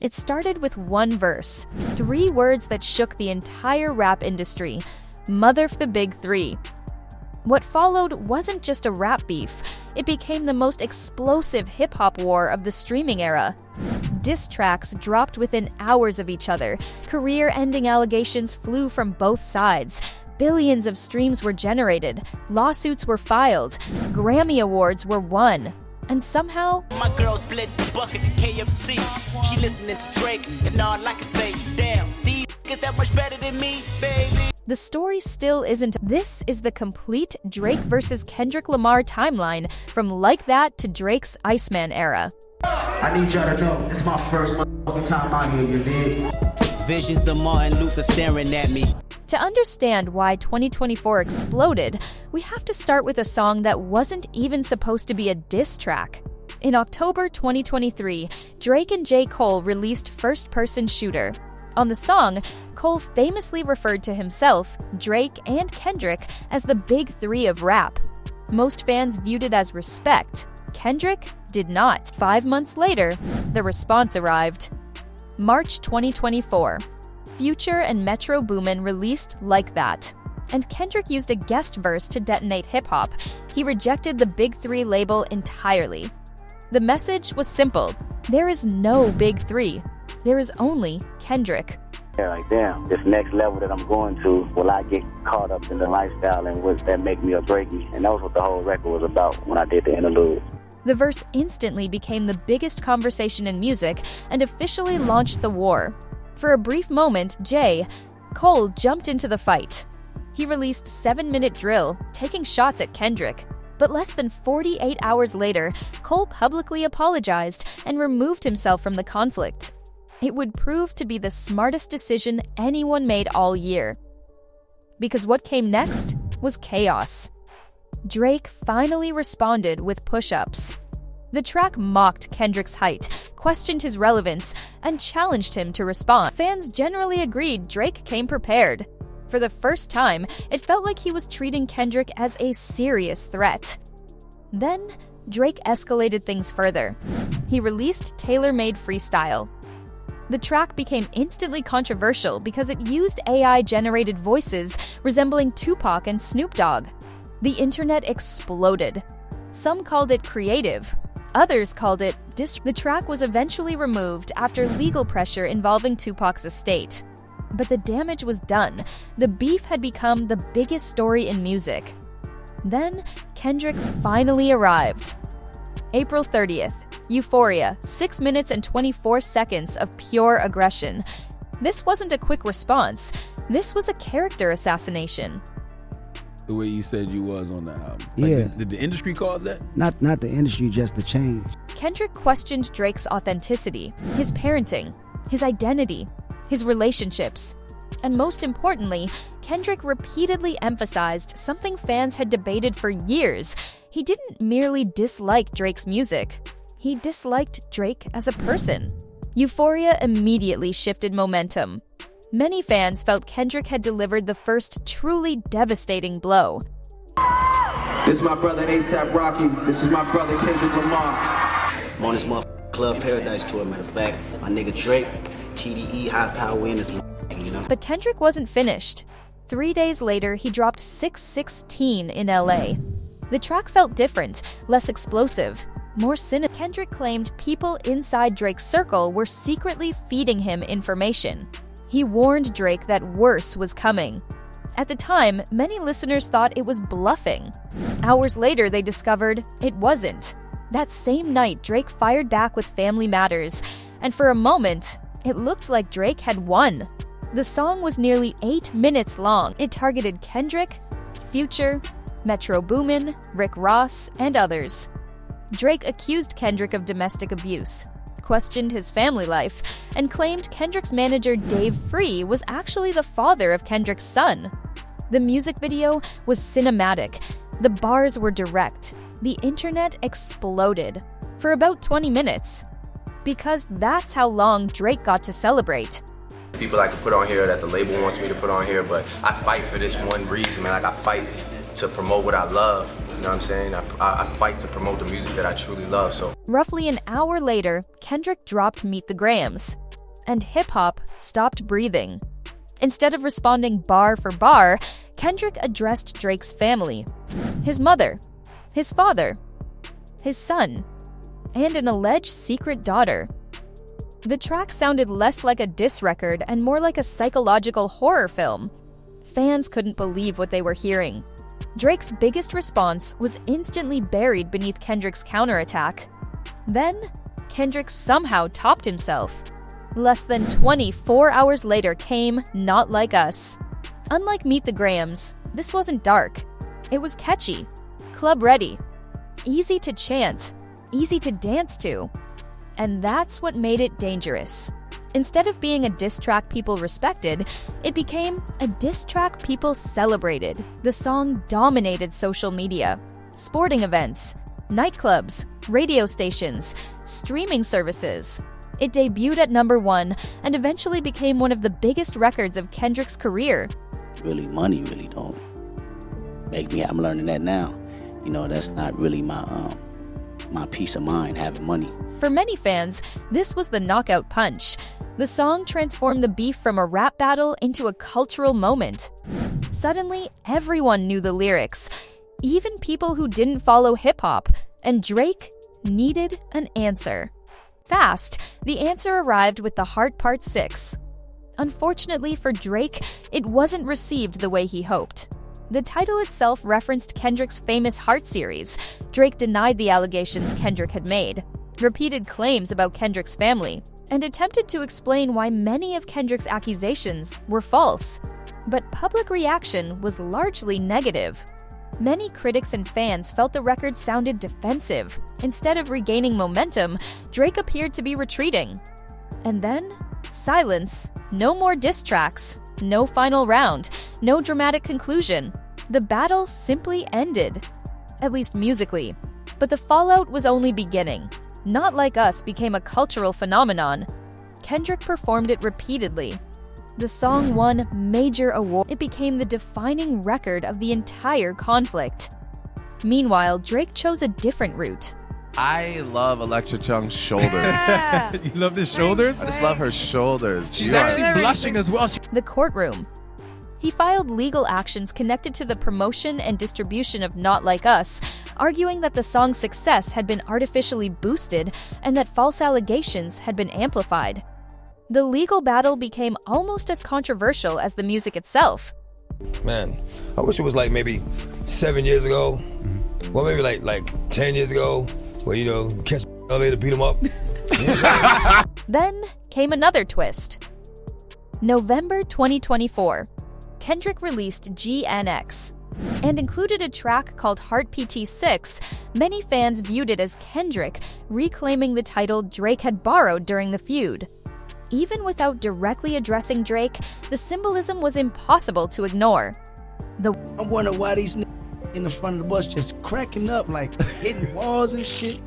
It started with one verse, 3 words that shook the entire rap industry: "Mother f the big 3." What followed wasn't just a rap beef, it became the most explosive hip-hop war of the streaming era. Diss tracks dropped within hours of each other, career-ending allegations flew from both sides, billions of streams were generated, lawsuits were filed, Grammy Awards were won. And somehow, my girl split the bucket to KFC. She listening to Drake, and all I can say, damn, these is that much better than me, baby. The story still isn't. This is the complete Drake versus Kendrick Lamar timeline from Like That to Drake's Iceman era. I need y'all to know, this is my first motherfucking time out here, you dig? Visions of Martin Luther staring at me. To understand why 2024 exploded, we have to start with a song that wasn't even supposed to be a diss track. In October 2023, Drake and J. Cole released First Person Shooter. On the song, Cole famously referred to himself, Drake, and Kendrick as the big 3 of rap. Most fans viewed it as respect. Kendrick did not. 5 months later, the response arrived. March 2024. Future and Metro Boomin released Like That, and Kendrick used a guest verse to detonate hip-hop. He rejected the Big 3 label entirely. The message was simple: there is no Big 3. There is only Kendrick. Yeah, like, damn, this next level that I'm going to, will I get caught up in the lifestyle and would that make me or break me? And that was what the whole record was about when I did the interlude. The verse instantly became the biggest conversation in music and officially launched the war. For a brief moment, Cole jumped into the fight. He released 7-minute Drill, taking shots at Kendrick. But less than 48 hours later, Cole publicly apologized and removed himself from the conflict. It would prove to be the smartest decision anyone made all year. Because what came next was chaos. Drake finally responded with push-ups. The track mocked Kendrick's height, questioned his relevance, and challenged him to respond. Fans generally agreed Drake came prepared. For the first time, it felt like he was treating Kendrick as a serious threat. Then, Drake escalated things further. He released Tailor-Made Freestyle. The track became instantly controversial because it used AI-generated voices resembling Tupac and Snoop Dogg. The internet exploded. Some called it creative. Others called it The track was eventually removed after legal pressure involving Tupac's estate. But the damage was done. The beef had become the biggest story in music. Then, Kendrick finally arrived. April 30th, Euphoria, 6 minutes and 24 seconds of pure aggression. This wasn't a quick response. This was a character assassination. The way you said you was on the album. Yeah. Did the industry cause that? Not the industry, just the change. Kendrick questioned Drake's authenticity, his parenting, his identity, his relationships. And most importantly, Kendrick repeatedly emphasized something fans had debated for years. He didn't merely dislike Drake's music. He disliked Drake as a person. Euphoria immediately shifted momentum. Many fans felt Kendrick had delivered the first truly devastating blow. This is my brother A$AP Rocky. This is my brother Kendrick Lamar. I'm on this motherfucking Club Paradise tour, matter of fact. My nigga Drake, TDE, High Power in this, you know? But Kendrick wasn't finished. 3 days later, he dropped 616 in LA. The track felt different, less explosive, more cynical. Kendrick claimed people inside Drake's circle were secretly feeding him information. He warned Drake that worse was coming. At the time, many listeners thought it was bluffing. Hours later, they discovered it wasn't. That same night, Drake fired back with Family Matters, and for a moment, it looked like Drake had won. The song was nearly 8 minutes long. It targeted Kendrick, Future, Metro Boomin, Rick Ross, and others. Drake accused Kendrick of domestic abuse, questioned his family life, and claimed Kendrick's manager Dave Free was actually the father of Kendrick's son. The music video was cinematic. The bars were direct. The internet exploded for about 20 minutes. Because that's how long Drake got to celebrate. People like to put on here that the label wants me to put on here, but I fight for this one reason, man. Like, I fight to promote what I love. You know what I'm saying? I fight to promote the music that I truly love. So roughly an hour later, Kendrick dropped Meet the Grams. and hip-hop stopped breathing. Instead of responding bar for bar, Kendrick addressed Drake's family, his mother, his father, his son, and an alleged secret daughter. The track sounded less like a diss record and more like a psychological horror film. Fans couldn't believe what they were hearing. Drake's biggest response was instantly buried beneath Kendrick's counterattack. Then, Kendrick somehow topped himself. Less than 24 hours later came Not Like Us. Unlike Meet the Grahams, this wasn't dark. It was catchy, club-ready, easy to chant, easy to dance to. And that's what made it dangerous. Instead of being a diss track people respected, it became a diss track people celebrated. The song dominated social media, sporting events, nightclubs, radio stations, streaming services. It debuted at #1 and eventually became one of the biggest records of Kendrick's career. Really, money really don't make me. I'm learning that now. You know, that's not really my peace of mind, having money. For many fans, this was the knockout punch. The song transformed the beef from a rap battle into a cultural moment. Suddenly, everyone knew the lyrics, even people who didn't follow hip-hop, and Drake needed an answer. Fast, the answer arrived with The Heart Part 6. Unfortunately for Drake, it wasn't received the way he hoped. The title itself referenced Kendrick's famous Heart series. Drake denied the allegations Kendrick had made, repeated claims about Kendrick's family, and attempted to explain why many of Kendrick's accusations were false. But public reaction was largely negative. Many critics and fans felt the record sounded defensive. Instead of regaining momentum, Drake appeared to be retreating. And then, silence. No more diss tracks. No final round. No dramatic conclusion. The battle simply ended. At least musically. But the fallout was only beginning. Not Like Us became a cultural phenomenon. Kendrick performed it repeatedly. The song won major awards. It became the defining record of the entire conflict. Meanwhile, Drake chose a different route. I love Electra Chung's shoulders. You love the shoulders? I just love her shoulders. She's actually blushing as well. The courtroom. He filed legal actions connected to the promotion and distribution of Not Like Us, arguing that the song's success had been artificially boosted and that false allegations had been amplified. The legal battle became almost as controversial as the music itself. Man, I wish it was like maybe 7 years ago, or maybe like 10 years ago, where, you know, catch the elevator, beat them up. Then came another twist. November 2024, Kendrick released GNX and included a track called Heart PT6. Many fans viewed it as Kendrick reclaiming the title Drake had borrowed during the feud. Even without directly addressing Drake, the symbolism was impossible to ignore. I wonder why these in the front of the bus just cracking up, like hitting walls and shit,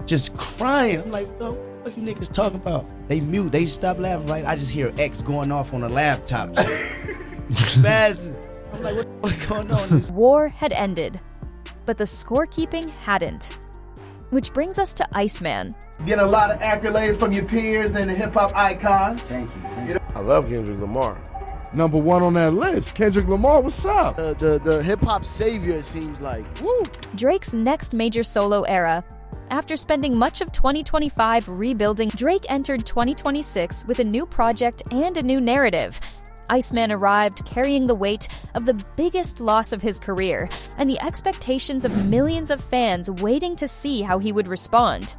just crying. I'm like, what you niggas talking about? They mute, they stop laughing, right? I just hear X going off on a laptop, just spazzing. I'm like, what the fuck going on? War had ended, but the scorekeeping hadn't. Which brings us to Iceman. Getting a lot of accolades from your peers and the hip-hop icons. Thank you. I love Kendrick Lamar. #1 on that list, Kendrick Lamar, what's up? The hip-hop savior, it seems like. Woo! Drake's next major solo era. After spending much of 2025 rebuilding, Drake entered 2026 with a new project and a new narrative. Iceman arrived carrying the weight of the biggest loss of his career and the expectations of millions of fans waiting to see how he would respond.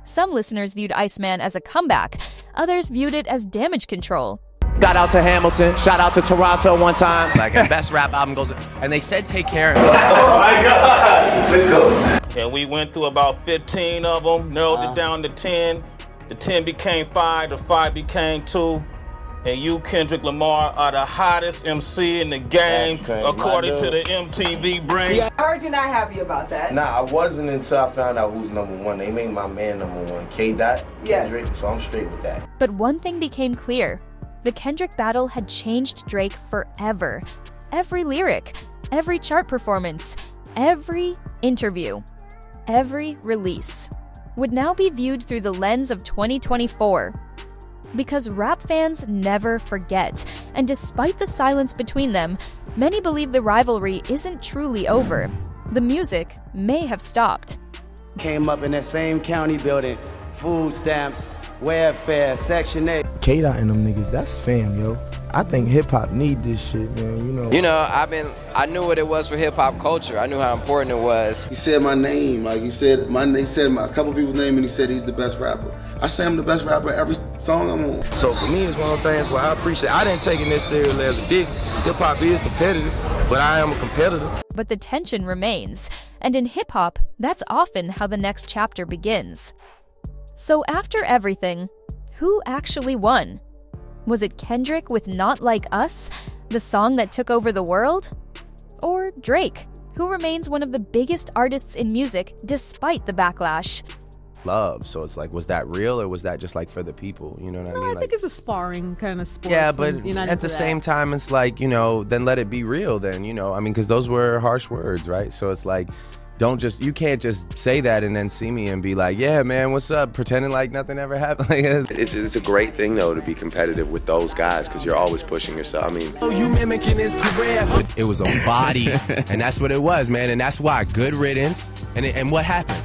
Some listeners viewed Iceman as a comeback, others viewed it as damage control. Shout out to Hamilton, shout out to Toronto one time. Like, a best rap album goes, and they said take care. Oh my God! And we went through about 15 of them, narrowed it down to 10. The 10 became 5, the 5 became 2. And you, Kendrick Lamar, are the hottest MC in the game, according to the MTV brain. I heard you're not happy about that. Nah, I wasn't until I found out who's #1. They made my man #1, K-Dot, Kendrick, so I'm straight with that. But one thing became clear. The Kendrick battle had changed Drake forever. Every lyric, every chart performance, every interview, every release would now be viewed through the lens of 2024. Because rap fans never forget, and despite the silence between them, many believe the rivalry isn't truly over. The music may have stopped. Came up in that same county building, food stamps, welfare, Section 8. K-Dot and them niggas, that's fam, yo. I think hip-hop need this shit, man, I knew what it was for hip-hop culture. I knew how important it was. He said my name, like he said a couple people's name, and he said he's the best rapper. I say I'm the best rapper every song I'm on. So for me, it's one of those things where I appreciate. I didn't take it necessarily as a diss. Hip hop is competitive, but I am a competitor. But the tension remains, and in hip-hop, that's often how the next chapter begins. So after everything, who actually won? Was it Kendrick with Not Like Us, the song that took over the world? Or Drake, who remains one of the biggest artists in music despite the backlash? Love. So it's like, was that real or was that just like for the people? You know what I mean? I think it's a sparring kind of sport. Yeah, but at the same time, it's like, then let it be real then, because those were harsh words, right? So it's like, you can't just say that and then see me and be like, yeah, man, what's up? Pretending like nothing ever happened. It's a great thing, though, to be competitive with those guys because you're always pushing yourself. You mimicking his career. It was a body, and that's what it was, man. And that's why good riddance. And what happened?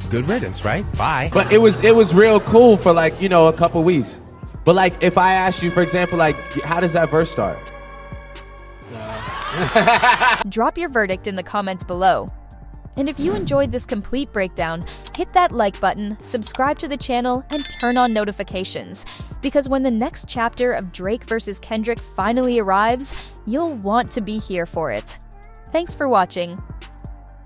Good riddance, right? Bye. But it was real cool for a couple weeks. But if I asked you, for example, how does that verse start? Drop your verdict in the comments below. And if you enjoyed this complete breakdown, hit that like button, subscribe to the channel, and turn on notifications. Because when the next chapter of Drake vs. Kendrick finally arrives, you'll want to be here for it. Thanks for watching.